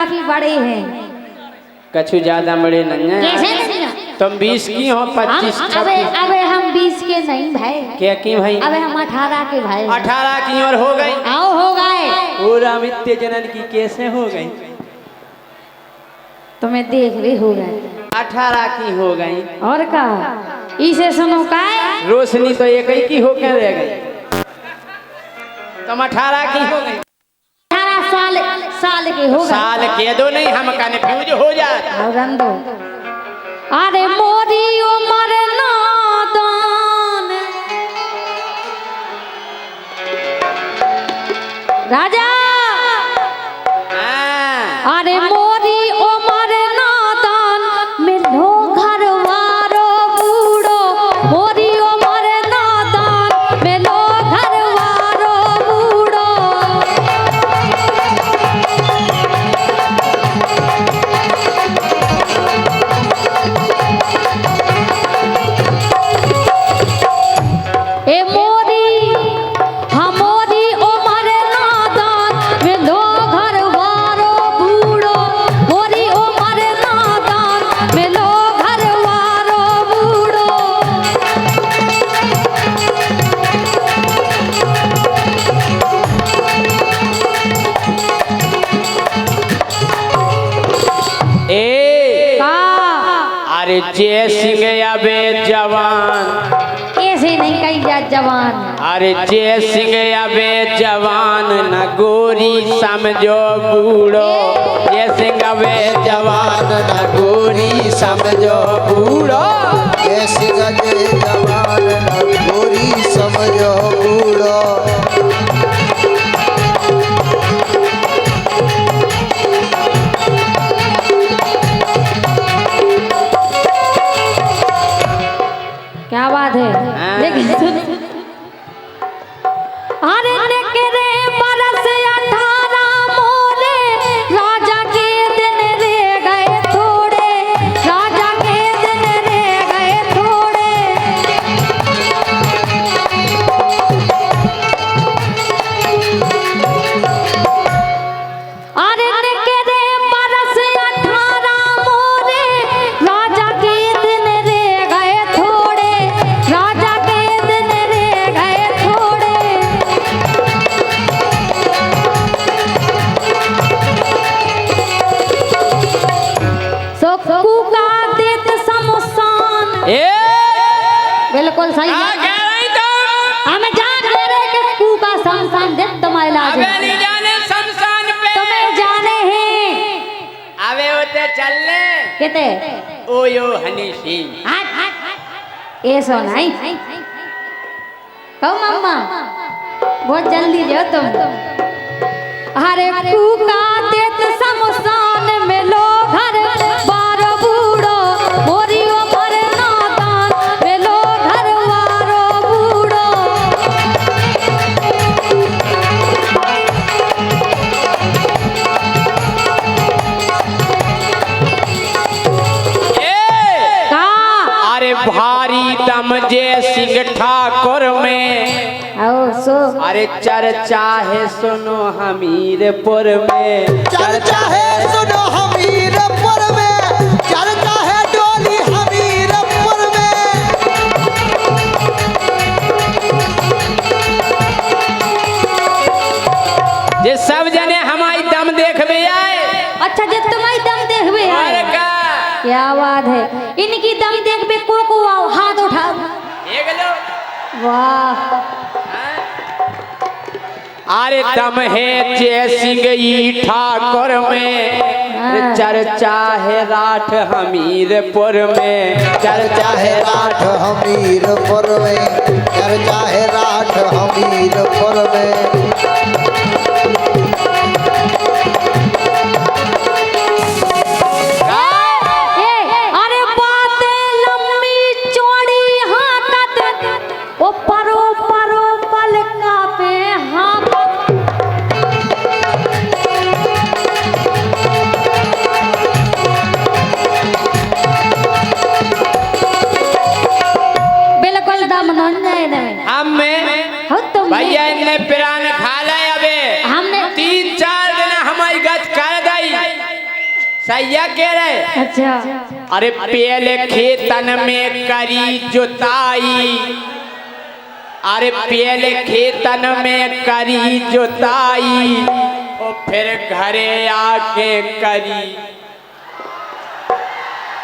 काफी बड़े हैं। कछु ज्यादा बड़े नहीं है। कैसे तुम 20 की हो 25 अबे अबे हम 20 के नहीं भाई। क्या की भाई? अबे हम 18 के भाई। 18 की और हो गई। आओ हो गए। पूरा मित्य जनन की कैसे हो गई? तुम्हें देख भी हो गए। 18 की हो गई। और का इसे सुनो का रोशनी तो एक ही की होकर रह गई। तुम 18 की हो गई। 18 साल के हो गए। साल के दो नहीं हम कन्फ्यूज हो जाते। अरे मोरी उमर नादान राजा। अरे मोरी उमर नादान मिलो घर वारो बूढ़ो। मोरी उमर नादान मिलो घर वारो बूढ़ो। ए मोरी हमोरी उमर नादान मिलो घर वारो बूढ़ो। मोरी उमर नादान मिलो घर वारो बूढ़ो। ए का अरे जय सिंह अबे जवान। ऐसे नहीं कही जा जवान। अरे जय सिंह अबे जवान न गोरी समझो बूढ़ो। जय सिंह अबे जवान न गोरी समझो बूढ़ो। जय सिंह जय जवान गोरी समझो बूढ़ो। क्या बात है? लेकिन सुन अरे नेकरे बरस 18 मोरे राजा के दिन रे गए थोड़े। राजा के दिन रे गए थोड़े। अरे नेकरे बरस 18 मोरे राजा के दिन रे गए थोड़े। राजा के दिन रे गए थोड़े। सो कूका देत समसान। ए बिल्कुल सही क्या है। कह रही तुम? हमें जान ले रहे कि कूका समसान देत तुम्हारे इलाज अबे है। नहीं जाने शमशान पे। तुम्हें जाने हैं अबे होते चलने किते ओ यो हनी सिंह। ऐसा नहीं कहो मम्मा बहुत जल्दी जाओ तुम। अरे कूका देत समसान में लो घर बारो बूढ़ो। मोरी उमर नादान में लो घर वारो बूढ़ो। का अरे भारी दम जय सिंह ठाकुर में। आओ सो अरे चर्चा है सुनो हमीरपुर में। चर्चा है सुनो हमीरपुर में। चर्चा है डोली हमीरपुर में। जे सब जने हमारी दम देखबे आए। अच्छा जब तुम्हारी दम देखबे और है। का क्या बात है? इनकी दम देखबे को आओ हाथ उठाओ। एक लो। वाह अरे दम है जय सिंह ई ठाकुर में। चर्चा है राठ हमीरपुर में। चर्चा है राठ हमीरपुर में। चर्चा है राठ हमीरपुर में। अरे बातें लंबी चौड़ी हाकत ओ परो परो पलका पे हाकत। बिल्कुल दम नहीं हम में हो तुम भैया इनने पिरान खा ले अबे। सैया कह रहे। अच्छा अरे पहले खेतन में करी जुताई, अरे पहले खेतन में करी जुताई, और फिर घरे आके करी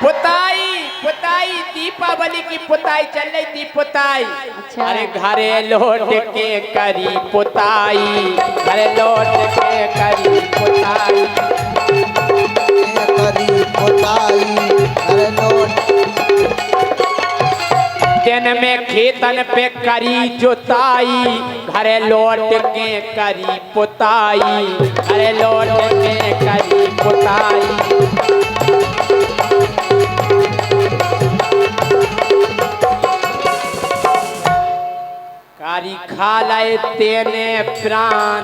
पुताई। पुताई दीपावली की पुताई चल रही थी, पुताई। अच्छा। अरे घरे लौट के करी पुताई, घरे लौट के करी पुताई। करी पुताई अरे लौट दिन में खेतन पे करी जुताई, घरे लौट के करी पुताई, घरे लौट के करी पुताई। कारी खा लाए तेने प्राण,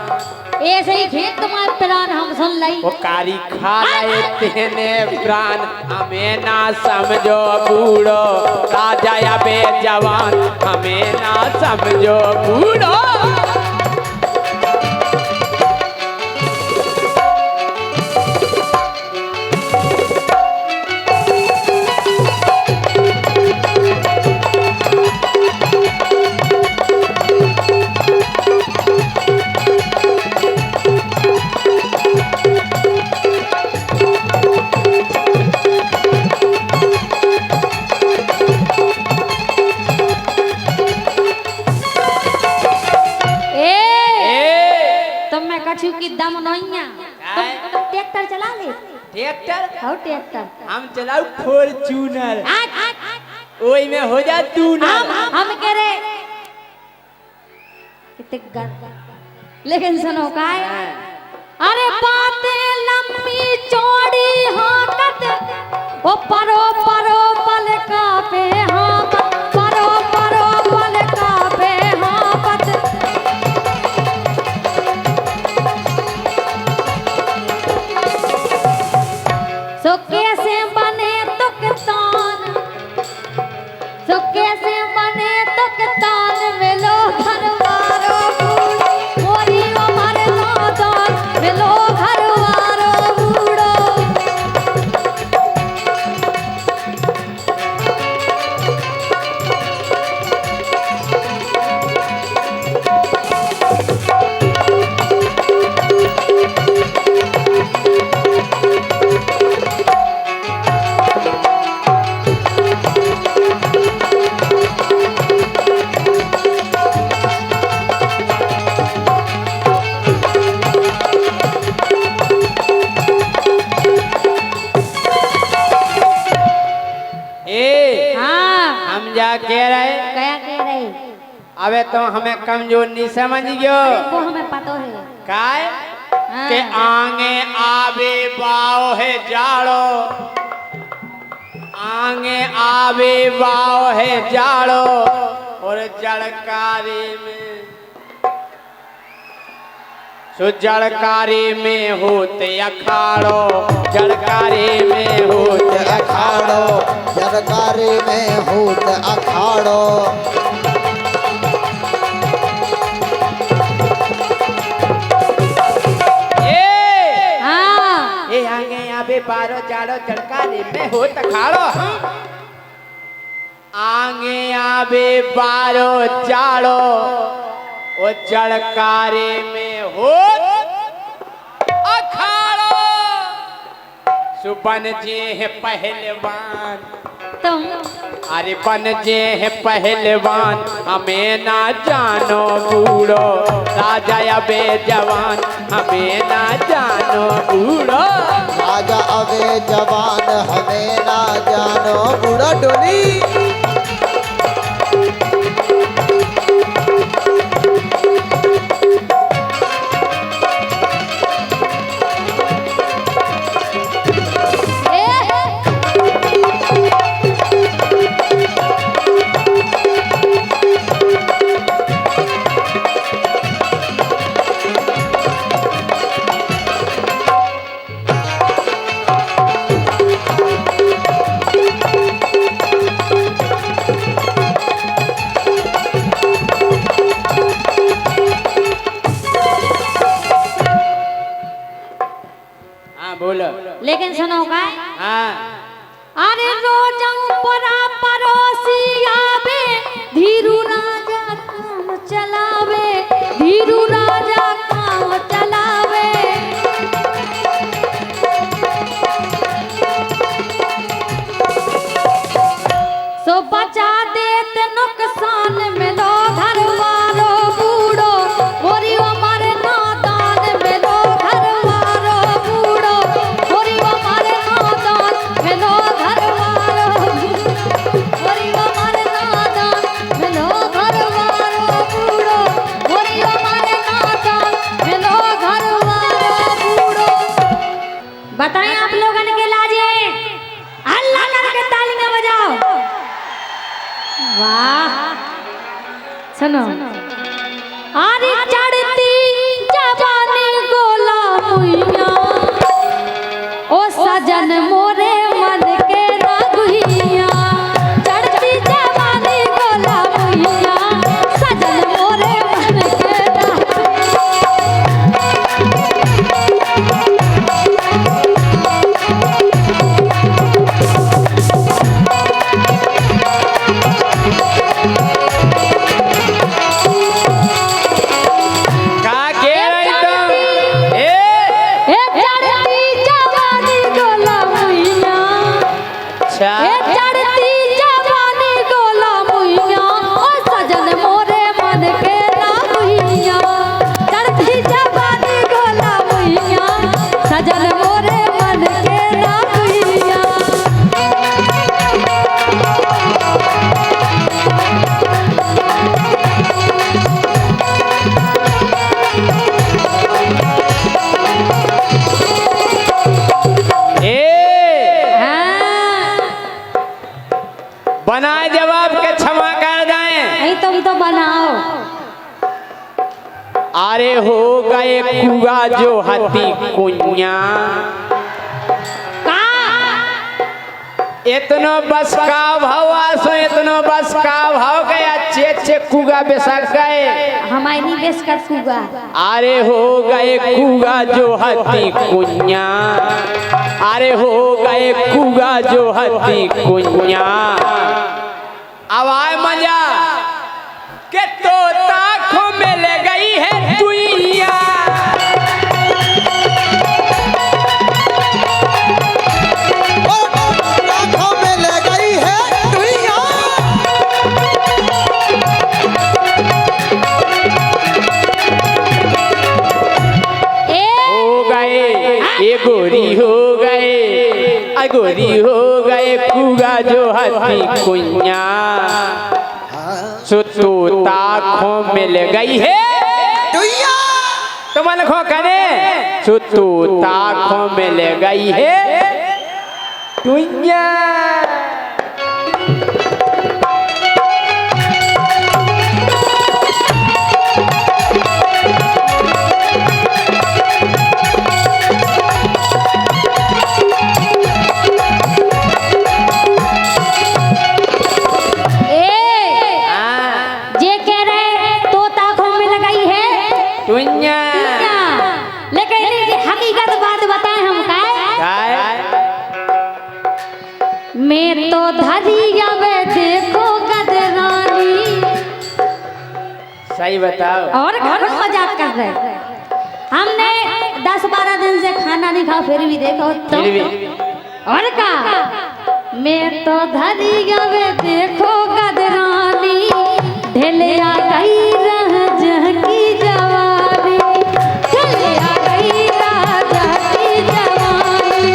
ऐसे ही खेत तुम्हारे प्राण हम सुन लई। वो कारी खा लाए तेने प्राण, हमें ना समझो बूढ़ो, राजा या बेजवान, हमें ना समझो बूढ़ो। कछु की दम नहीं है। तुम ट्रैक्टर चला ले। ट्रैक्टर हो ट्रैक्टर हम चलाऊ फॉर्च्यूनर, ओई में हो जा तू ना। हम कह रहे कितने लेकिन सुनो का है? अरे बातें लंबी चौड़ी हाकत, ओ परो परो पल का पे हाकत, परो परो पल का पे हाकत। सो कैसे बने तो किसान, सो कैसे बने तो किसान, मिलो घरवारो मोरी उमर नादान, मिलो घरवारो बूढ़ो। कह रहे क्या कह रहे? अबे तो हमें कमजोर नहीं समझ गयो। वो हमें पता है काय हाँ। के आगे आवे बाव है जाड़ो, आगे आवे बाव है जाड़ो, और जड़कारी में सो जड़कारी में होते अखाड़ो, जड़कारी में होते अखाड़ो, जरकारी में होत अखाड़ो। ये आगे आवे बारो जाड़ो, जड़कारी में होत अखाड़ो। आगे आवे बारो जाड़ो, ओ जड़कारी में होत अखाड़ो। सुबन जे है पहलवान, तुम अरे बन जे है पहलवान, हमें ना जानो बूढ़ो, राजा या बेजवान, हमें ना जानो बूढ़ो। राजा अबे जवान हमें ना जानो बूढ़ा। डोली लेकिन सुनो का हाँ अरे रोजम परा परोसी आवे धीरू राजा काम चलावे धीरू राजा काम चलावे सो बचा देत नुकसान में लो घर वालो बूढ़ो मोरी हमारे नादान में लो घर वालो बूढ़ो मोरी हमारे नादान में लो घर वालो मोरी हमारे नादान में लो घर वालो बूढ़ो मोरी हमारे नादान में लो घर वालो बूढ़ो। बताएं आप लोगों के लाजे अल्लाह करके तालियां बजाओ। वाह सुनो आरी चढ़ती जवानी गोला मुइया ओ सजन मोरे मन के रागुइया चढ़ती जवानी गोला मुइया सजन मोरे मन के सजन मोरे मन के रागुइया। बनाए जवाब के क्षमा कर जाए नहीं तुम तो बनाओ। अरे हो गए कुआ जो हती कुइया इतनो बस का भाव आसो इतनो बस का भाव गए अच्छे अच्छे कुआ बेसक गए हमारी नहीं बेस कर कुआ। अरे हो गए कुआ जो हती कुइया अरे हो गए कुआ जो हती कुइया। अब आए मजा के तोता को मिल गई है दुइया आँखों में ले गई है दुनिया हो गए ये गोरी हो गए गोरी हो गए कुआ जो हती कुइया सुतोता खो मिल गई है दुनिया तो मन खो करे सुतोता खो मिल गई है दुनिया। मैं तो धरिया में देखो गदरानी। सही बताओ और मजाक कर रहे हमने 10-12 दिन से खाना नहीं खाओ फिर भी देखो तो और का मैं तो धरिया में देखो गदरानी ढेलिया गई रह जहकी जवानी ढेलिया गई रह जहकी जवानी।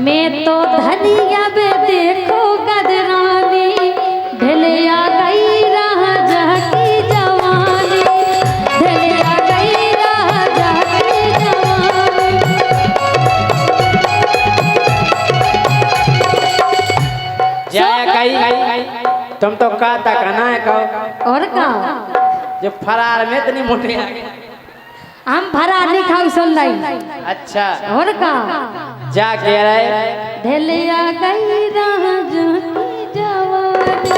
मैं तो धनिया में देखो गदरानी ढलिया गई रह जहकी जवानी ढलिया गई रह जहकी जवानी। जाया कहीं तुम तो कहता कहना है कहो और का जो फरार में इतनी मोटी आ गई हम फरार नहीं खाऊ सुन रही। अच्छा और का जा कह रहे ढलिया गई रह जहकी जवानी।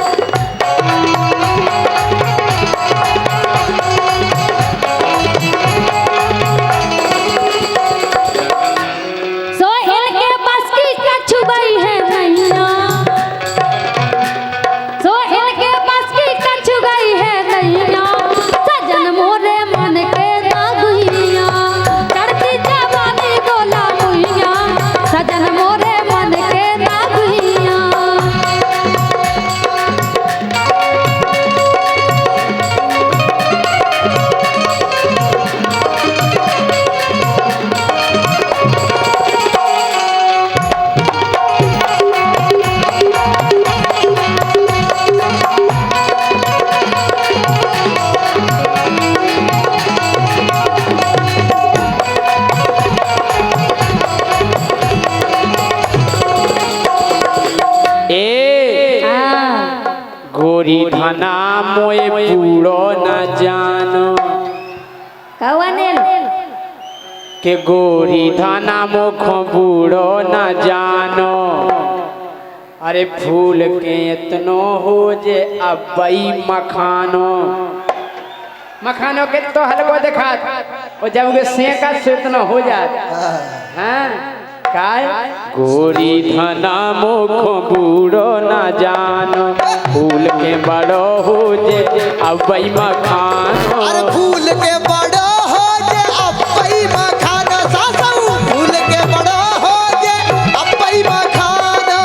मोए बूढ़ो न जानो कौन के गोरी धाना मुख बूढ़ो न जानो। अरे फूल के इतनो हो जे अबई मखानो मखानो के तो हलको देखा और जब वो सेका से इतना हो जाता हाँ काय गोरी धना मुख बूढ़ो न जानो फूल के बड़ो हो जे अबई मखानो। अरे फूल के बड़ो हो जे अबई मखानो सासू फूल के बड़ो हो जे अबई मखानो।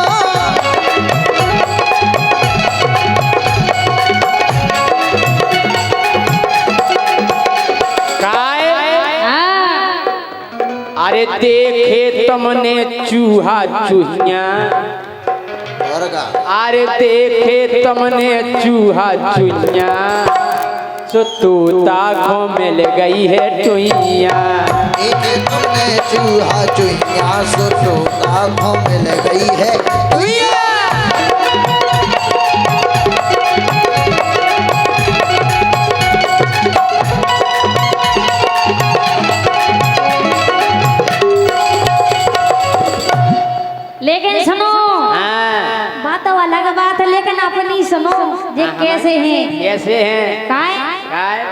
अरे देखे तुमने चूहा चूहिया अरे देखे तुमने चूहा चूहिया सो तोता को मिल गई है टुइया। देखे तुमने चूहा चूहिया सो तोता को मिल गई है टुइया। लेकिन सुनो बात तो अलग बात है लेकिन अपनी सुनो ये कैसे हैं काय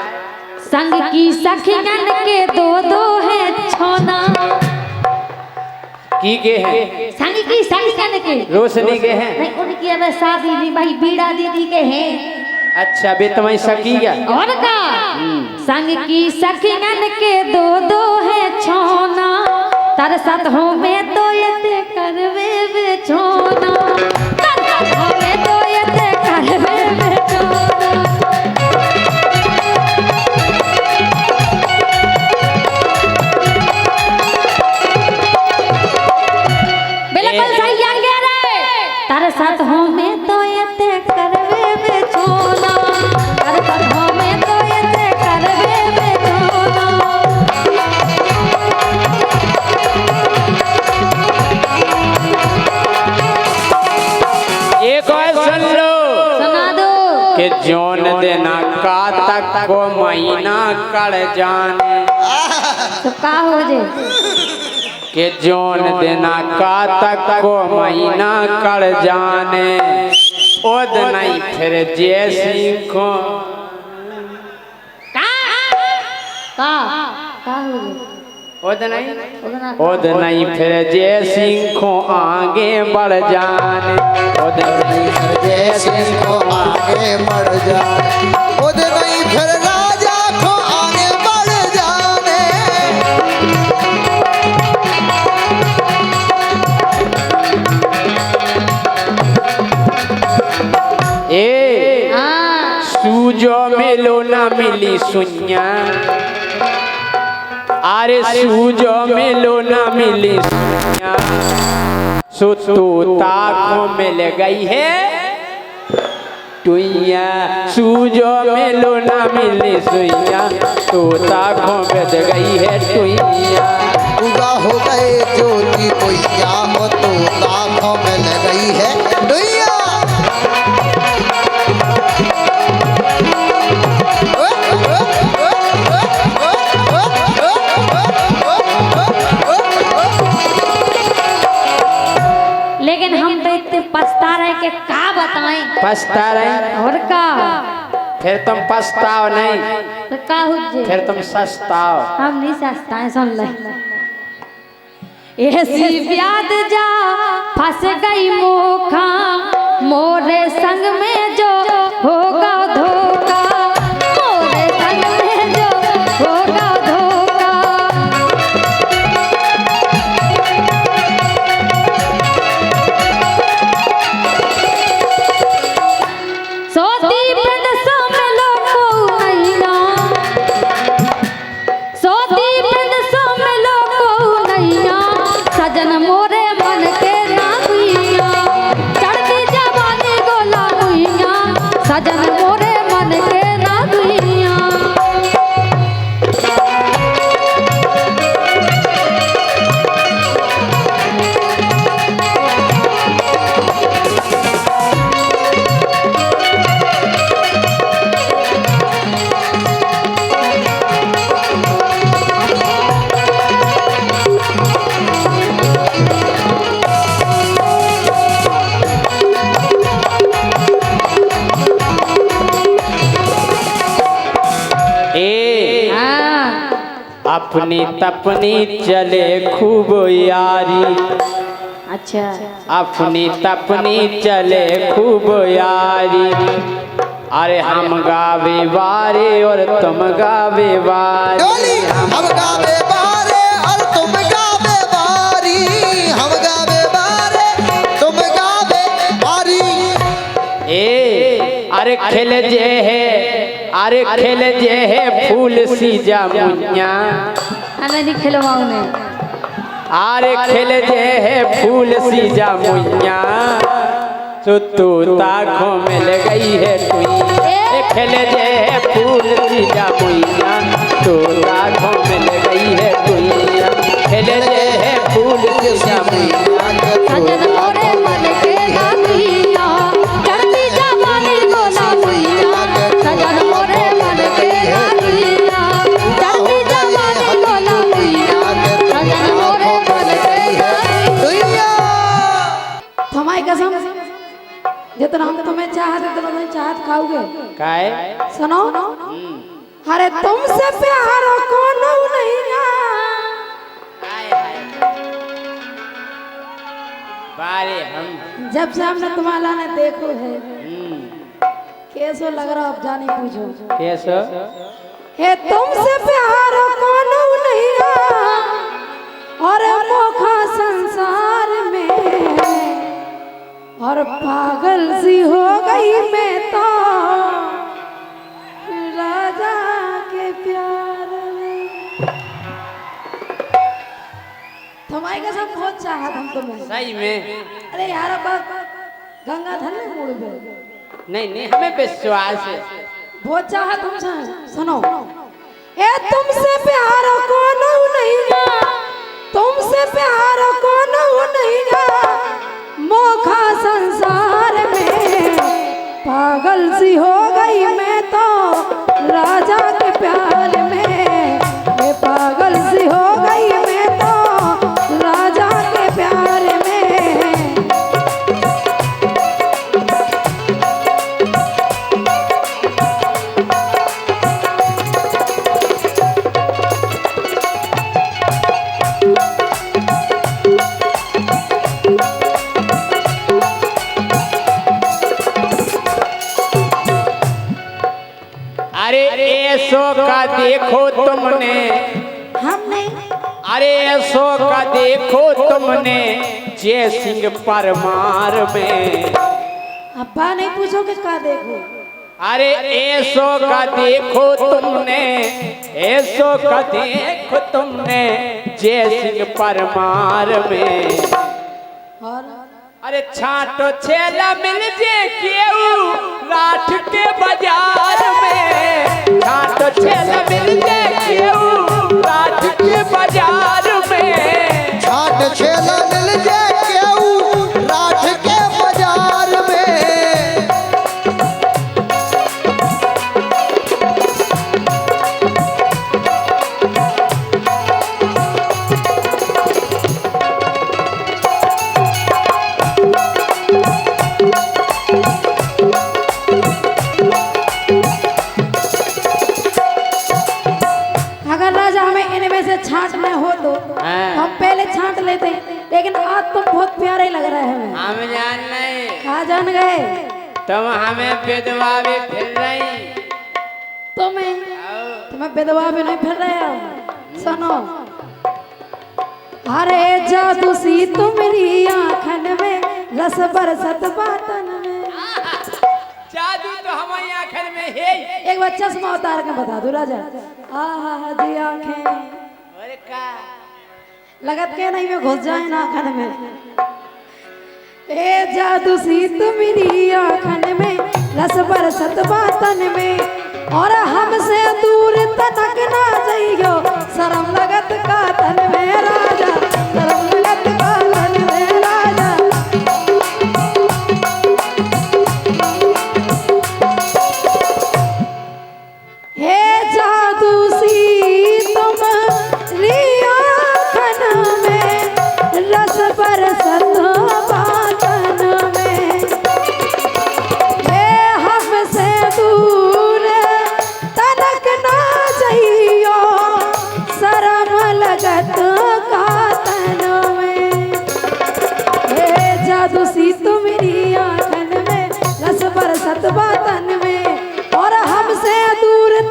संग की सखियन के दो है छोना की के हैं संग की सखियन के रोशनी के हैं नहीं उनकी अब शादी नहीं भाई बीड़ा दीदी के हैं। अच्छा बे तुम्हें सखी क्या और का संग की सखियन के दो है छोना तरसत हो में तो ये करवे बेचोना तरसत हो में तो ये करवे बेचोना। बिल्कुल सही आ गया रे तरसत हो में तो ये करवे बेचोना तरसत हो में तो ये करवे बेचोना। एक और सुन लो सुना दो कि जौन देना का तक को महीना कड़ जाने तो का हो जे कि जौन देना का तक को महीना कड़ जाने ओद नहीं फिर जैसी को का हो जे ओद नहीं फिर जैसी को आगे बढ़ जाने ओद नहीं फिर जैसी को आगे बढ़ जाने ओद नहीं फिर राजा को आगे बढ़ जाने। ए सूजो मिलो ना मिली सुनिया अरे सूजो मिलो ना मिली सुनिया सो तोता को मिल गई है टुइया सूजो मिलो ना मिली सुइया तोता को मिल गई है टुइया। पूरा हो गए ज्योति कोइया हो तोता को मिल गई है टुइया। लेकिन हम तो इतने पछता रहे कि का बताएं पछता रहे और का फिर तुम पछताओ नहीं तो का हो जे फिर तुम सस्ताओ हम नहीं सस्ता है सुन ले ऐसी प्याद जा फंस गई मोखा मोरे संग में जो होगा धोखा मोरे संग में जो होगा धोखा। सोती प्रदसों में लोगों नैया सोती प्रदसों में लोगों नैया सजन मोरे मन के ना हुइया चढ़ती जवानी गोला हुइया अपनी तपनी चले खूब यारी, अच्छा अपनी तपनी चले खूब यारी। अरे हम गावे बारे और तुम गावे बारी, डोली हम गावे बारे और तुम गावे बारी, हम गावे बारे तुम गावे बारी। अरे खेल जे है, अरे खेल जे है फूल सी जामुनिया, नहीं खिलवाऊ ने। अरे खेल जे है फूल सी जामुनिया, तो तोता घूम गई है तुई। खेल जे है फूल सी जामुनिया, तोता घूम गई है तुई। खेल जे है फूल सी जामुनिया, सजन मोरे मन के गातिया, चढ़ती जवानी को ना भूलिया। सजन मोरे मन के गातिया, चढ़ती जवानी को ना भूलिया। सजन मोरे मन के गातिया। तुम्हारी कसम, जितना हम तुम्हें चाहते उतना तुम चाहत खाओगे। काय सुनो, अरे तुमसे प्यार कौन नहीं बारे हम जब से हमने तुम्हारा ने देखो है, कैसो लग रहा अब जाने पूछो। कैसो हे तुमसे प्यार कौन नहीं और मोखा संसार में, और पागल सी हो गई मैं तो राजा के प्यार में। तुम्हारी कसम बहुत चाहत हम तुम्हें सही में। अरे यार अब गंगाधर ने मोड़ पे नहीं नहीं हमें विश्वास है, बहुत चाहत हमसे। सुनो, ए तुमसे प्यार कौन नहीं गा, तुमसे प्यार कौन नहीं गा, मोखा संसार में पागल सी हो गई मैं तो राजा के प्यार में। मैं पागल सी हो गई मैं तो राजा के प्यार में। अरे ऐसो का देखो तुमने, हमने अरे ऐसो का देखो तुमने जय सिंह परमार में। अब्बा नहीं पूछोगे क्या देखो। अरे ऐसो का देखो तुमने, ऐसो का देखो तुमने जय सिंह परमार में। और अरे छाटो छेला मिल जे केऊ राठ के बाजार में, छाटो छेला मिल जे केऊ राठ के बाजार में। छाट छेला मिल जाए केऊ राठ के बाजार में। अगर राजा हमें इनमें से छांटने हो तो हम पहले छांट लेते, लेकिन आज तुम बहुत प्यारे लग रहे हैं। हम जान नहीं, कहाँ जान गए तुम हमें विधवा भी फिर रही। तुम्हें विधवा भी नहीं फिर रहे हो। सुनो, अरे जादू सी तुम्हारी आँखन में, रस बरसत बातन में। जादू तो हमारी आंखन में है। एक बार चश्मा उतार के बता दो राजा। आहा जी आंखें अरे का लगत के नहीं में घुस जाए ना आँखन में। ए जादू सी तुम्हारी आँखन में, रस बरसत बातन में, और हमसे दूर तनक ना जाइयो, शर्म लगत का तन में राजा, शर्म लगत का तन में राजा। हे जादू सी तुम्हारी आँखन में, रस बरसत बातन में, हे हमसे दूर तनक ना जाइयो, शर्म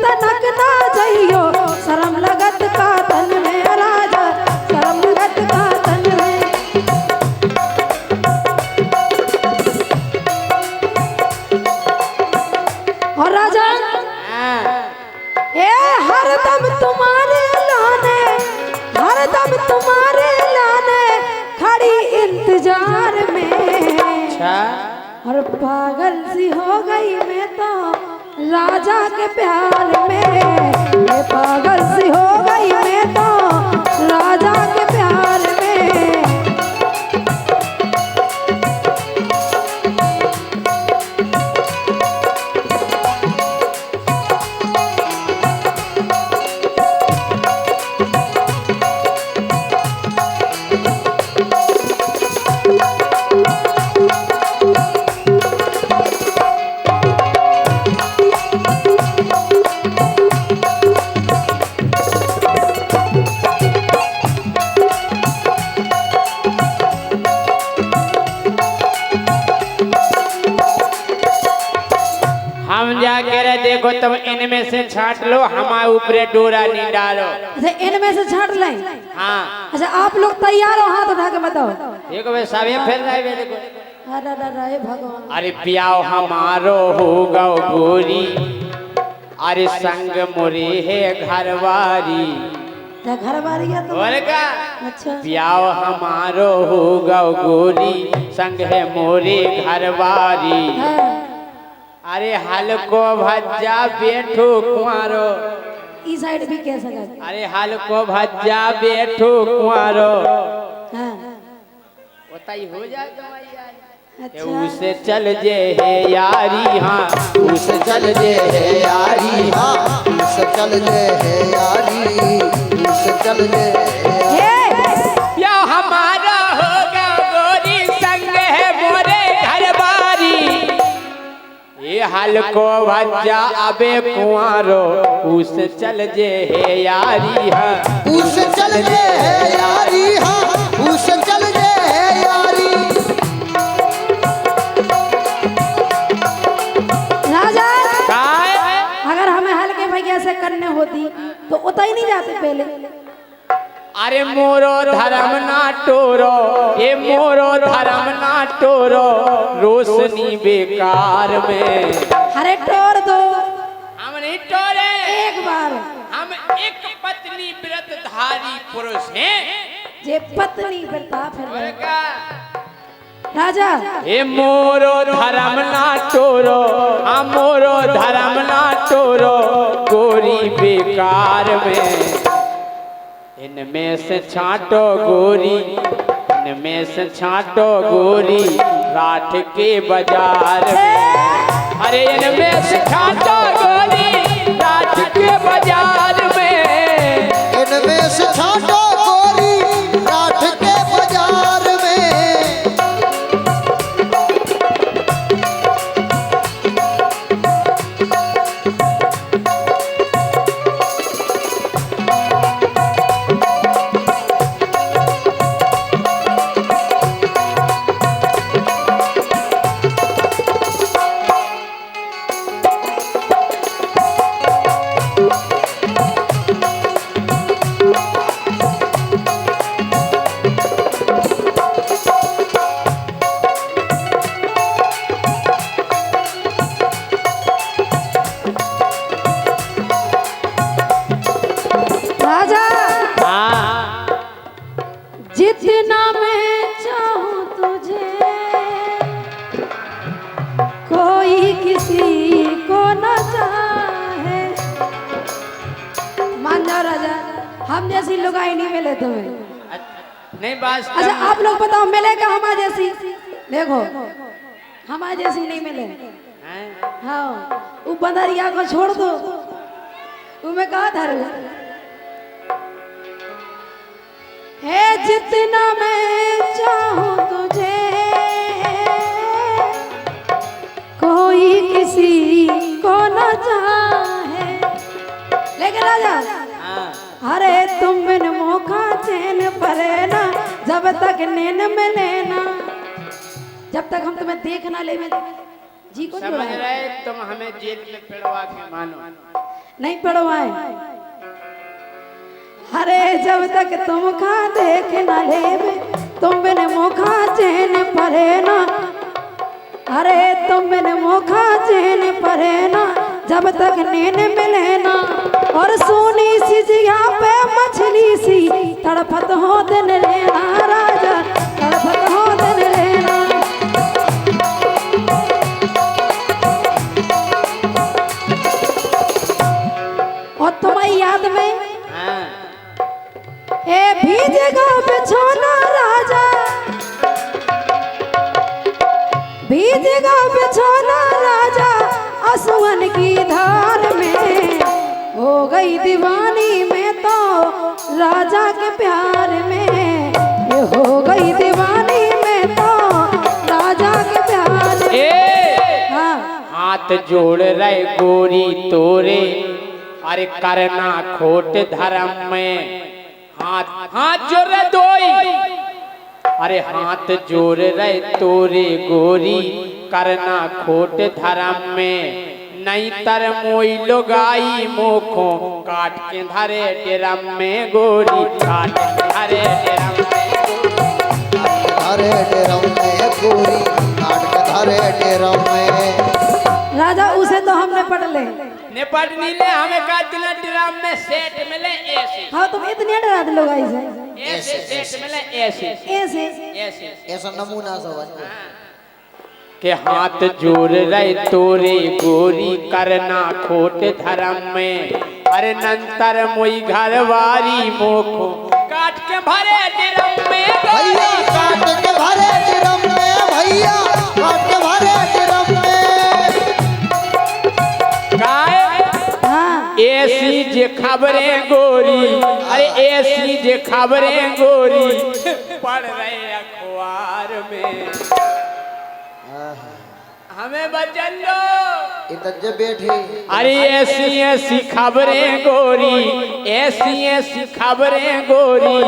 तनक ना जइयो शर्म लगत का तन में राजा शर्म लगत का तन में। और राजा ए हरदम तुम्हारे लाने हरदम तुम्हारे लाने खड़ी इंतजार में। अच्छा और पागल सी हो गई मैं तो राजा के प्यार में। मैं पागल सी हो गई मैं तो राजा के प्यार में। हम जा कह रहे देखो तुम इनमें से छाट लो हमारे ऊपर डोरा नहीं डालो। अच्छा इनमें से छाट लें। हाँ अच्छा आप लोग तैयार हो हाथ उठा के बताओ। देखो भाई सब ये फैल रहा है देखो। अरे अरे भगवान अरे प्याओ हमारो होगा गोरी अरे संग मोरे है घरवारी। क्या घर बारी है तो और का अच्छा प्याओ हमारो होगा गोरी संग है मोरे घरवारी। हाँ। अरे हलको भज्जा बैठो कुआरो। इस साइड भी कह सका। अरे हलको भज्जा बैठो कुआरो। हाँ। बताई हो जाएगा अच्छा उसे चल जे है यारी। हाँ उसे चल जे है यारी हाँ उसे चल जे है यारी उसे चल जे है यारी। या हमारा होगा गोरी संग है मोरे घरवारी। ये हलको भज्जा अबे कुआरो उसे चल जे है यारी। हाँ उसे चल जे है यारी हाँ उसे चल जे है यारी। राजा काय अगर हमें हल्के भैया से करने होती तो उतना ही नहीं जाते पहले। अरे मोरो धर्म ना टोरो ये मोरो धर्म ना टोरो रोशनी बेकार में। अरे टोर दो हम नहीं टोरे एक बार। हम एक पत्नी व्रतधारी पुरुष हैं। जे पत्नी प्रताप है और का राजा ए मोरो धर्म ना टोरो आ मोरो धर्म ना टोरो गोरी बेकार में। इनमें से छांटो गोरी इनमें से छांटो गोरी राठ के बाजार में। अरे इनमें से छांटो गोरी राठ के बाजार में। इनमें से छाटो गोरी राठ के बाजार में। राजा हाँ जितना मैं चाहूं तुझे कोई किसी को न चाहे। मान जाओ राजा हम जैसी लुगाई नहीं मिले तुम्हें। नहीं बात अच्छा आप लोग बताओ मिलेगा हमारे जैसी। देखो हमारे जैसी नहीं मिले। हाँ वो बंदरिया को छोड़ दो तुम्हें कहा धर है। जितना मैं चाहूं तुझे कोई किसी को न चाहे। लेकिन राजा अरे तुम बिन मौका चैन परे ना जब तक नैन में लेना। जब तक हम तुम्हें देख ना ले जी को समझ छुड़ाए? रहे तुम हमें जेल में पिड़वा के मानो। नहीं पढ़वाए। अरे जब तक तुम खा देख न लेवे तुम बिन मुखा चैन परे ना। अरे तुम बिन मुखा चैन परे ना जब तक नींद मिले ना। और सोनी सी जिया पे मछली सी तड़पत हो दिन लेना राजा तड़पत हो दिन लेना। और तुम्हारी याद में हाँ। ए भीजेगा बिछोना राजा भीजेगा बिछोना राजा आंसुअन की धार में। हो गई दीवानी में तो राजा के प्यार में। ये हो गई दीवानी में तो राजा के प्यार में। ए हाँ हाथ जोड़ रहे गोरी तोरे अरे करना खोट धर्म में। हाथ हाथ जोड़ रहे दोई अरे हाथ जोड़ रहे तोरे गोरी करना खोट धर्म में। नहीं तर मोई लोगाई मोखो काट के धरे डेरम में गोरी काट के धरे डेरम में। धरे डेरम में गोरी काट के धरे डेरम में। राजा उसे तो हमने पढ़ ले। निपट नीले हमें का दिला ड्राम में सेट मिले ऐसे। हाँ तुम इतने डरा दे लोग ऐसे ऐसे सेट मिले ऐसे ऐसे ऐसे ऐसा नमूना समझ के हाथ जोड़ रहे तोरे गोरी करना खोट धर्म में। अरे नंतर मोई घरवारी मोखो काट के भरे ड्रम में भैया काट के भरे ड्रम में। भैया काट के भरे ड्रम में। गाय हाँ ऐसी जे खबरें गोरी अरे ऐसी जे खबरें गोरी पढ़ रहे अखबार में। हमें बचन लो इतने बैठे अरे ऐसी ऐसी खबरें गोरी ऐसी ऐसी खबरें गोरी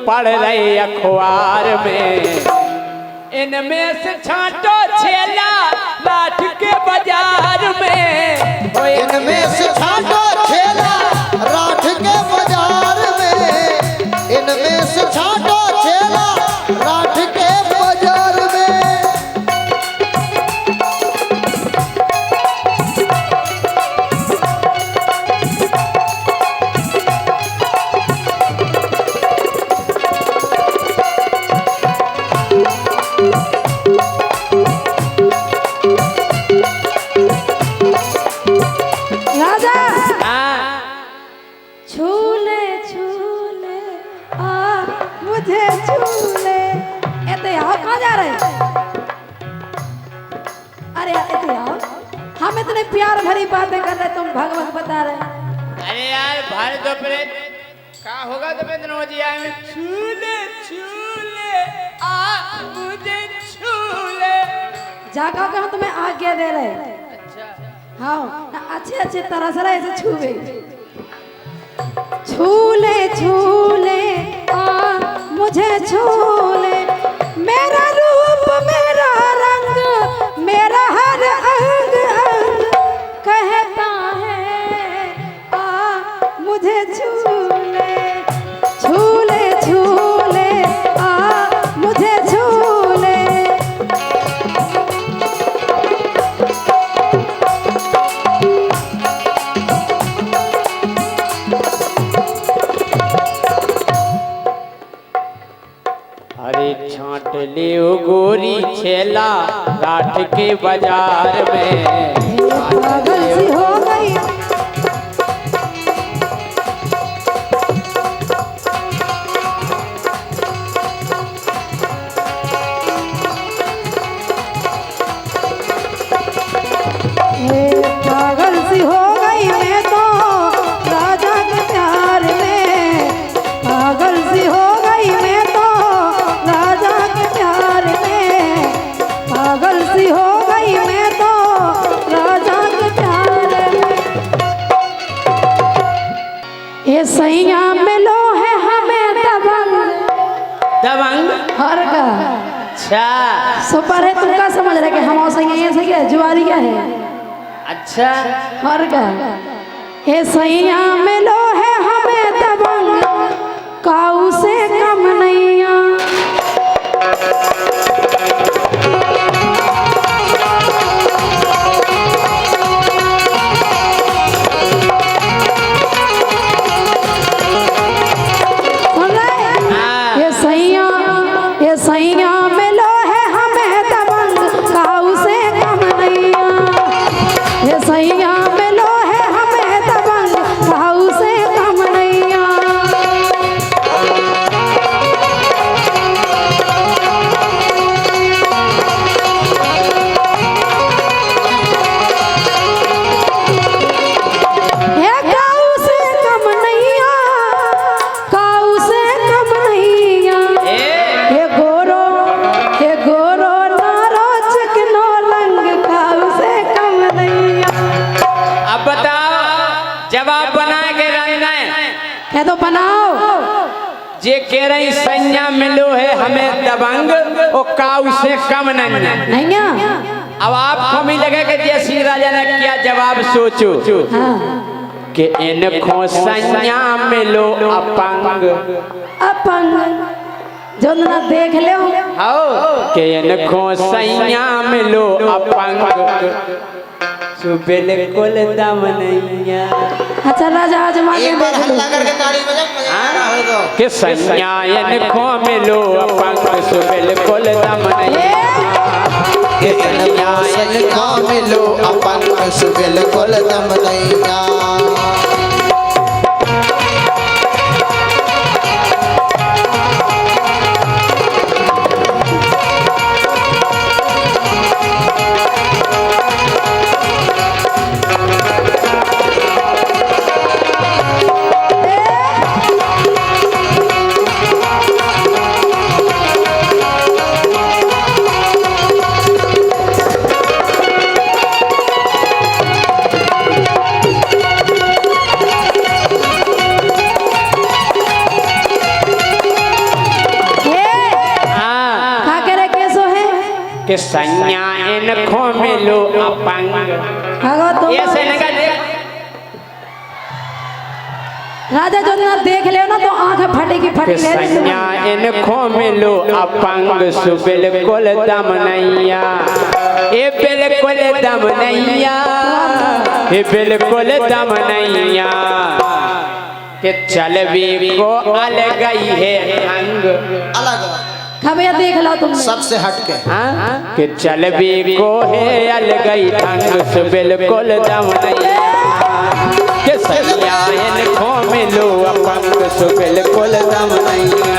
पढ़ रहे अखबार में। इनमें से छांटो छेला लाठ के बाजार में। ओ इनमें से छाटो छेला राठ के बाजार में। इनमें से छाटो छेला राठ के बाजार में। राजा हाँ, छूले छूले आ मुझे छूले। एते आओ कहाँ जा रहे? अरे एते आओ हम इतने प्यार भरी बातें कर रहे तुम भगवत बता रहे। अरे यार भार दोपहर का होगा दोपहर जी आए में छूले छूले आ मुझे छूले। जागा के हम तुम्हें आज्ञा दे रहे। हाँ अच्छे अच्छे तरह से ऐसे छूवे। छूले छूले आ मुझे छूले। मेरा रूप मेरा रंग मेरा हर अंग अंग कहता है आ मुझे छूले। छूले छूले आ मुझे छूले। अरे छांट ले ओ गोरी छेला राठ के बाजार में। पागल सी हो गई। पागल सी हो गई मैं तो राजा के प्यार में। पागल सी हो गई मैं तो राजा के प्यार में। पागल सी हो गई मैं तो राजा के प्यार में। ये सैया मिलो है हमें दबंग दबंग हर का अच्छा सुपर है, तुम क्या समझ रहे कि हम सही है, सही है, जुआरी क्या है? अच्छा और क्या? हे सैया मिलो है हमें दबंग, काऊ से कम नैया। ये सैया मिलो है हमें दबंग, काऊ से कम नैया। ये सैया मिलो है हमें दबंग, काऊ से कम नैया। हे काऊ से कम नैया, काऊ से कम नैया। हे गोरो नारो चिकनो रंग, काऊ से कम नैया। अब बताओ जवाब बना के रंग कह दो बनाओ। जे कह रही सैया मिलो है हमें दबंग, ओ काऊ से कम नहीं। नैया। अब आपको भी लगे कि जैसी राजा ने क्या जवाब सोचो हाँ। कि इनको सैया मिलो अपंग। अपंग जो ना देख ले हो कि इनको सैया मिलो अपंग, सो बिल्कुल दम नैया। अच्छा राजा आज एक बार हल्ला करके ताली बजा, मजा आ रहा हो तो। कि सैया इनको मिलो अपंग, सो बिल्कुल दम नैया। कि सैया सैया मिलो अपंग, सो बिल्कुल दम नैया। कि सैया इनको मिलो अपंग। ऐसे नहीं कहते राजा जो ना देख ले ना तो आंखें फटेगी कि फटेगी। सैया इनको मिलो अपंग, सो बिल्कुल दम नैया। ये बिल्कुल दम नैया, ये बिल्कुल दम नैया। कि चलवी को अलग गई है अंग। अलग खबरिया देख लो तुम सबसे हटके। कि चलवी को है अलग गई अंग, सो बिल्कुल दम नैया। कि सैया इनको मिलो अपंग, सो बिल्कुल दम नैया।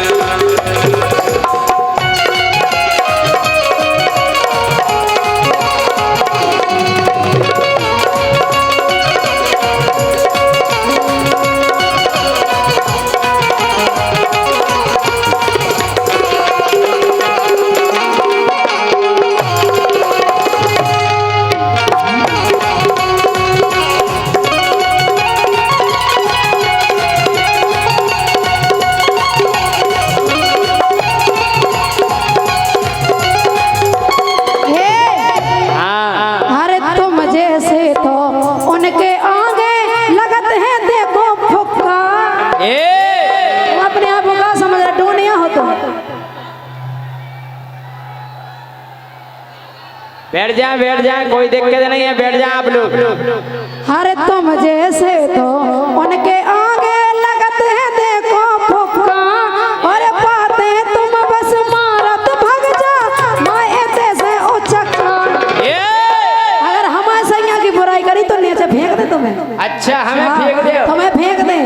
बैठ जाए कोई दिक्कत नहीं है, बैठ जाए आप लोग। अरे तुम जैसे तो उनके आगे लगते हैं देखो फुक्का, और पाते तुम बस मारत भग जा माए से उचक्का। अगर हमारे सैया की बुराई करी तो नीचे फेंक दे तुम्हें। अच्छा हमें फेंक दे, तुम्हें फेंक दे।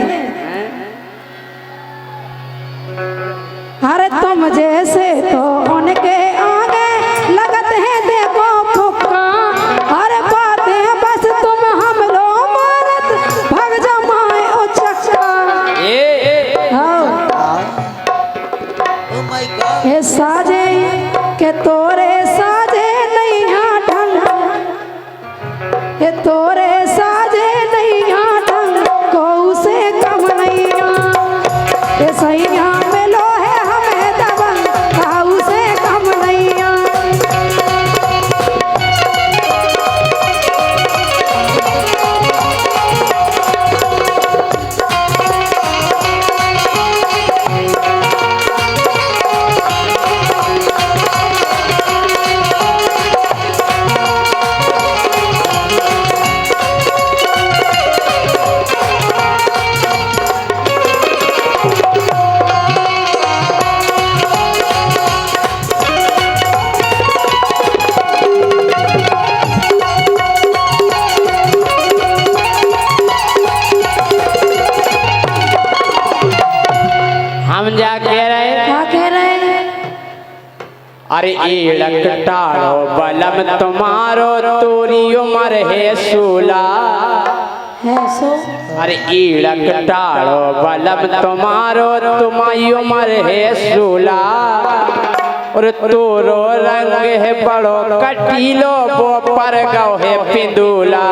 अरे तुम जैसे तो उनके आगे लगते हैं देखो फुक्का, अरे पाते बस तुम हम लो मारत भग जमाए ओ चक्का। ये साजे के तोरे साजे नहीं ढंग, ये तोरे साजे नहीं ढंग, को से कम नहीं। ये सैया मिलो है हमें दबंग, काऊ से अरे ईड़क टाड़ो बलम तुम्हारो तोरी उमर है 16 है सो अरे ईड़क टाड़ो बलम तुम्हारो तुम्हारी उमर है 16 और तोरो रंग है बड़ो कटीलो वो पर गौ है पिंदूला।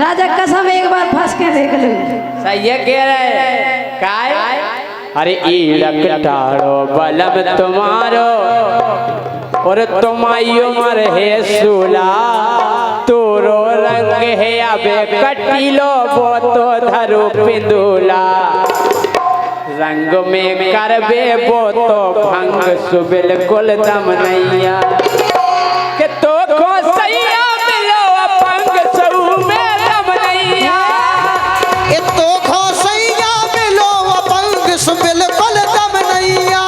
राजा कसम एक बार फंस के देख लो। सही है कह रहे काय अरे ईड़क टाड़ो बलम तुम्हारो और तुम्हारी उमर है 16 तोरो रंग है अबे कटीलो वो तो धरो पिंदूला। रंग में करबे वो तो भंग सु बिल्कुल दम नैया के तो को सैया मिलो भंग सु में दम नैया ए तो खोसैया मिलो अपंग सु बिल्कुल दम नैया।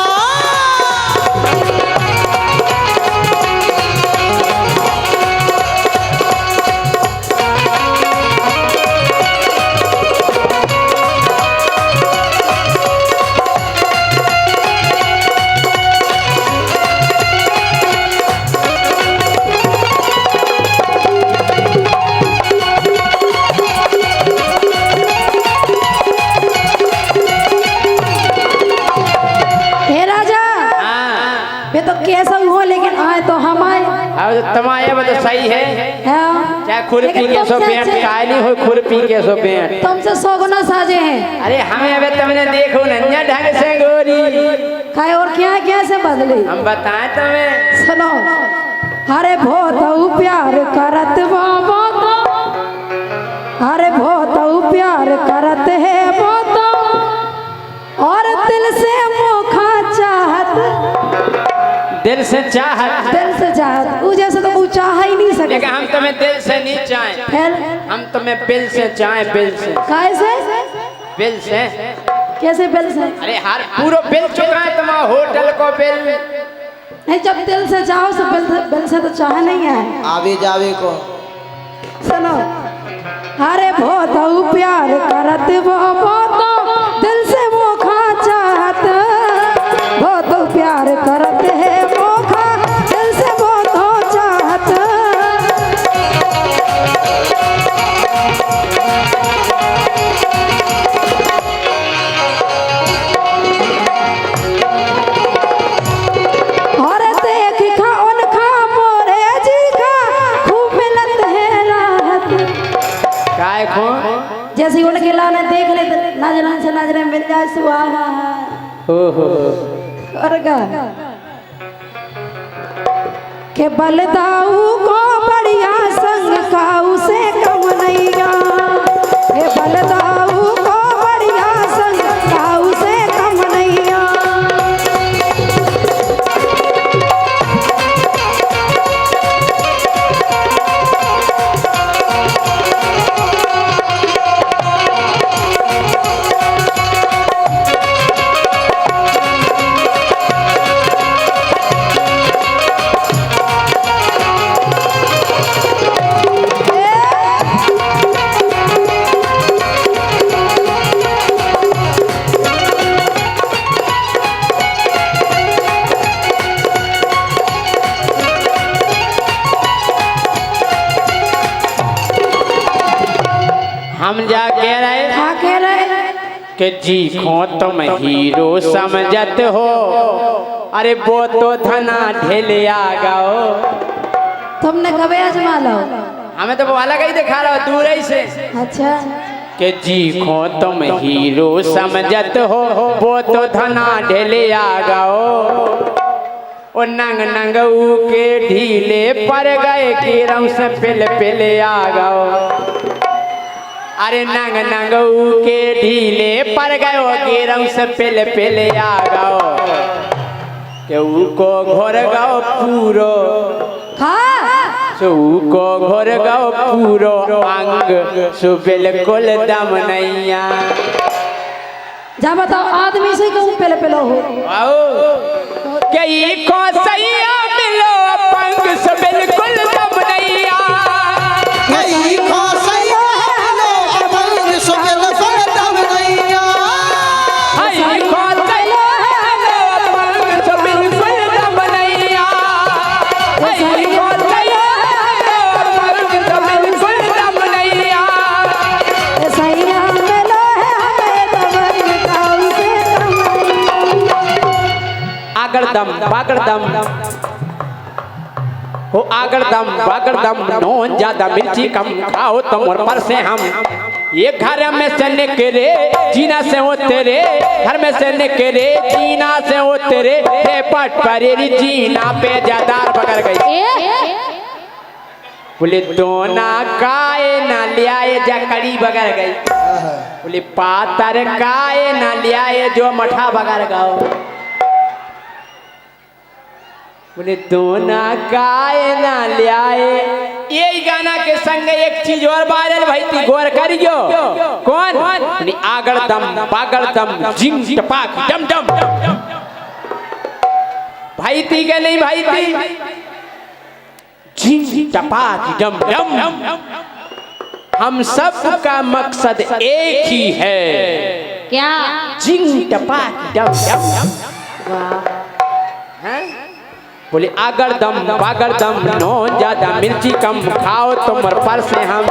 हे राजा ये तो कैसा हो लेकिन आए तो हम आए। अब तुम्हारे वो तो सही है हाँ। चाहे खुरपी लेकिन के सो तुमसे पेंट अच्छे- काय नहीं हो खुरपी के सो पेंट। तुमसे 100 गुना साजे हैं। अरे हमें अबे तुमने देखो नन्या ढंग से गोरी खाए और क्या क्या से बदले हम बताएं तुम्हें सुनो। अरे बहुत प्यार करत बाबा तो अरे बहुत प्यार करत है बहुत और दिल से मुखा चाहत दिल से चाहत दिल से चाहत वो जैसे तो वो चाह ही नहीं सके। लेकिन हम तुम्हें दिल से नहीं चाहें फिर हम तुम्हें बिल से चाहें बिल से कैसे बिल से कैसे बिल से अरे हर पूरा बिल चुका है तुम्हारा होटल को बिल नहीं जब दिल से चाहो तो बिल से तो चाह नहीं है। आवे जावे को सुनो अरे बहुत प्यार करत बाबा तो दिल से मोखा चाहत बहुत प्यार करत है मोखा दिल से बहुत चाहत। और देख खा उनखा मोरे जी का खूब मिलत है राहत। काय को जैसे ही उनके लाने देख ले नजर से नजर मिल जाए सुहा ओहो और का के बलदाऊ को बढ़िया संग काऊ से कम नहीं गा के बलदाऊ को बढ़िया संग काऊ से कम नहीं गा। हम जा कह रहे क्या कह रहे कि जी खो तुम हीरो समझत हो अरे वो तो धना ढेले आ गओ। तुमने कभी आजमा लो। हमें तो वो अलग ही दिखा रहा हो दूर ही से अच्छा कि जी खो तुम हीरो समझत हो वो तो धना ढेले आ गओ। ओ नंग नंगऊ के ढीले पर गए कि रंग से पिल पिले आ गओ। अरे नंग नंगऊ के ढीले पर गयो गिरम से पिल पिल आ गओ के को घोर गओ पूरो को घोर गओ पूरो अंग सु बिल्कुल दम नैया। जा बताओ आदमी से क्यों पेले पेलो हो आओ के ई को सैया मिलो पंग सु बिल्कुल दम नैया। कई खोसैया मिलो अपंग सु बिल्कुल दम नैया। आई को सैया मिलो पंग सु बिल्कुल दम नैया। आगड़दम बागड़दम हो आगड़दम बागड़दम नोन ज्यादा मिर्ची कम खाओ तुम और पर से हम ये घर में से निकले जीना से हो तेरे घर में से निकले जीना से हो तेरे पट परेरी जीना पे जादार बगर गई बोले दोना काए ना लियाए जकड़ी बगर गई बोले पातर काए ना लियाए जो मठा बगर गाओ बोले दोना काए ना लियाए। यही गाना के संग एक चीज और बाजल भाई थी गौर करियो कौन आगड़दम बागड़दम जिंग टपाक डम डम भाई थी के नहीं भाई थी जिंग टपाक डम डम हम सब का मकसद एक ही है क्या जिंग टपाक डम डम हैं बोले आगड़दम बागड़दम नोन ज्यादा मिर्ची कम खाओ तुम और पर से हम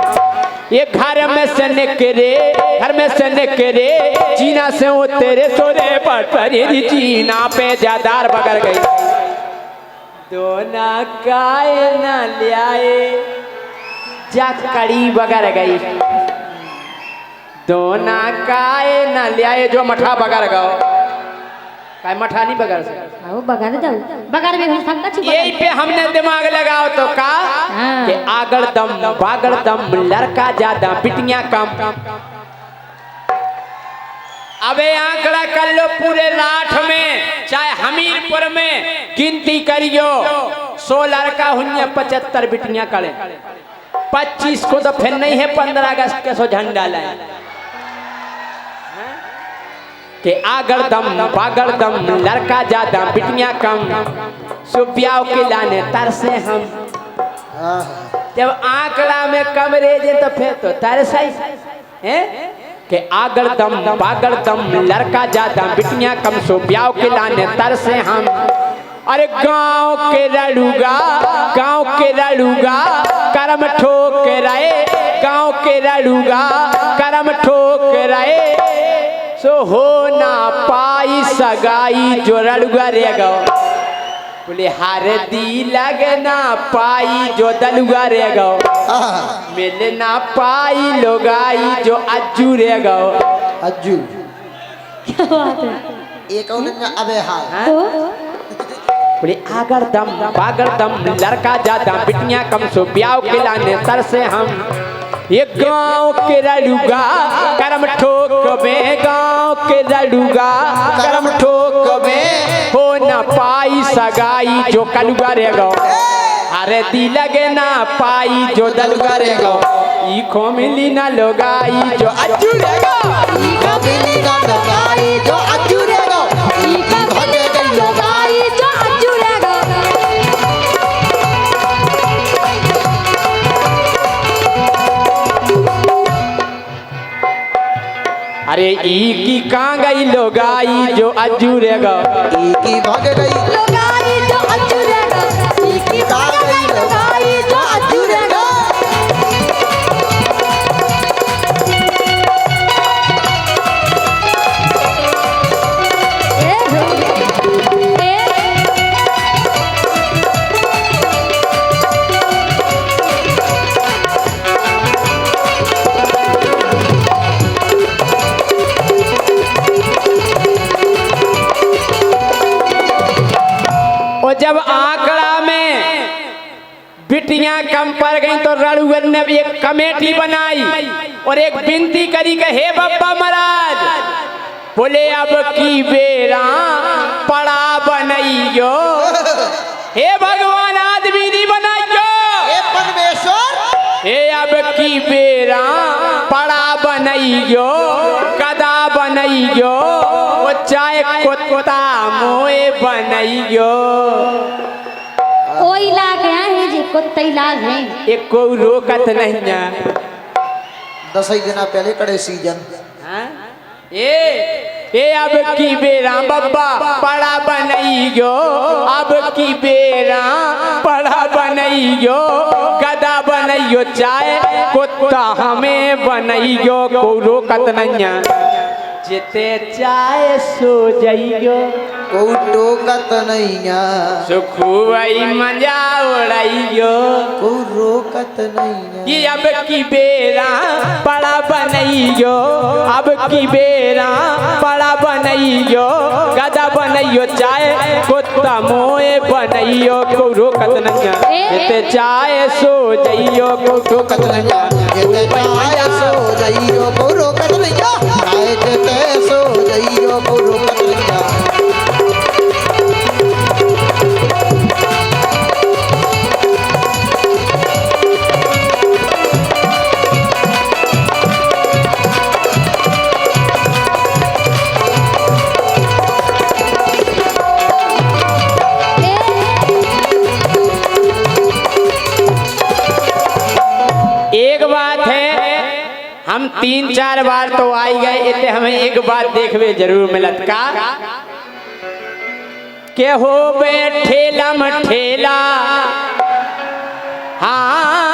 ये घर में से निकले घर में से निकले जीना से हो तेरे सोरे पर जीना पे जादार बगर गई दोना काए ना लियाए जकड़ी बगर गई दोना काए ना लियाए जो मठा बगर गओ काय मठा नहीं बगर से वो बगर जाओ बगर में हम संग छी यही पे हमने दिमाग लगाओ तो का कि आगड़दम बागड़दम लड़का ज्यादा बिटियां कम अबे आंकड़ा कर लो पूरे लाठ में चाहे हमीरपुर में गिनती करियो 100 लड़का हुई 75 बिटियां करे 25 को तो फिर नहीं है 15 अगस्त के सो झंडा लाए के आगड़दम बागड़दम लड़का ज्यादा बिटियां कम सो ब्याह के लाने तरसे हम जब आंकड़ा में कम रह जाए तो फिर तो तरस है के आगड़दम बागड़दम लड़का ज्यादा बिटियां कम सो ब्याह के लाने तरसे हम अरे गांव के लड़ूगा करम ठोक रहे गांव के लड़ूगा करम ठोक रहे सो हो ना पाई सगाई जो रड़ुआ रे गो बोले हर दी लगना पाई जो दलुआ रे गो मिल ना पाई लोगाई जो अज्जू रे गो अज्जू क्या बात है एक और अबे हाल बोले आगड़दम बागड़दम लड़का ज्यादा बिटियां कम सो ब्याह के लाने तरसे हम ये गांव के लड़ूगा करम ठोक में गांव के लड़ूगा करम ठोक में हो न पाई सगाई जो कलुगा रे गो अरे दी लगे ना पाई जो दलुगा रे गो ई को मिली ना लोगाई जो अज्जू रे गो ई को मिली ना लोगाई जो अज्जू रे गो ई का मिली ना लोगाई जो अज्जू रे गो अरे ई की कहाँ गई लोगाई जो अज्जू रे गो ई की भाग गई लोगाई जो अज्जू रे गो ई की भाग गई लोगाई जो अज्जू रे गो जब आंकड़ा में बिटियां कम पड़ गई तो रड़ुअन ने भी एक कमेटी बनाई और एक विनती करी कि हे बप्पा महाराज बोले अब की बेरा पड़ा बनइयो हे भगवान आदमी नहीं बनाइयो हे परमेश्वर हे अब की बेरा पड़ा बनइयो कदा बनइयो वो चाहे कुत्ता मोए बनइयो ओई लाग है जी कुत्ते लाग है एक को रोकत नहीं ना 10 दिन पहले कड़े सीजन ए अब की बेरा बब्बा पड़ा बनइयो अब की बेरा पड़ा बनइयो गदा बनइयो चाहे कुत्ता हमें बनइयो को रोकत नहीं जिते चाहे सो जाइयो कोई टोकत नैया सुखुई मजा उड़ाइयो कोई रोकत नैया ये अब की बेरा बड़ा बनइयो अब की बेरा बड़ा बनइयो गदा बनइयो चाहे कुत्ता मोए बनइयो को रोकत नैया जिते चाहे सो जाइयो को रोकत नैया जिते चाहे सो जाइयो कोई रोकत नैया चाहे जिते सो जाइयो कोई रोकत नैया एक बात है हम 3-4 बार तो आई गए इतने हमें एक बात देखवे जरूर मिलत का के हो बे ठेला मठेला हाँ